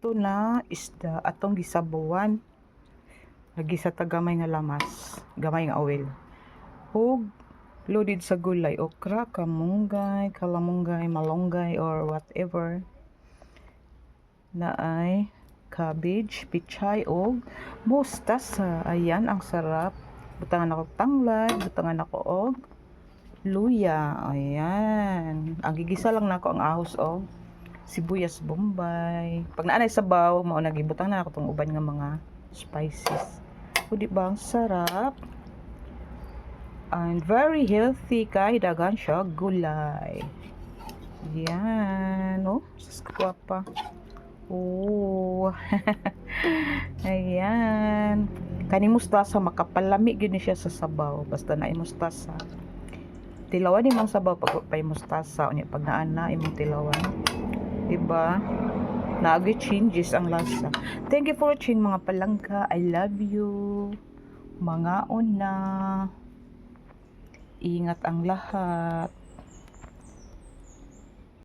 Ito na isda atong gisabuan. Lagi sa tagamay nga lamas, gamay nga oil. Ug loaded sa gulay, okra, kamunggay, kalamunggay, malunggay or whatever. Naay cabbage, pichay og mustasa. Ayan ang sarap. Butangan ako tanglad, butangan ako og luya. Ayan. Ang gigisa lang nako ang ahos og sibuyas bombay. Pag naanay sabaw, mao nagibutang na ako tong uban nga mga spices. O di ba ang sarap? And very healthy kay daghan siya gulay. Yan, oh, saskuha pa. Oh. Ayan. Kani mustasa makapalami gyud ni siya sa sabaw basta naay mustasa. Tilawan imong sabaw pag pay mustasa unya pag naa na imong tilawan. Diba? Naagi changes ang lasa. Thank you for watching mga palangka. I love you. Mga una. Ingat ang lahat.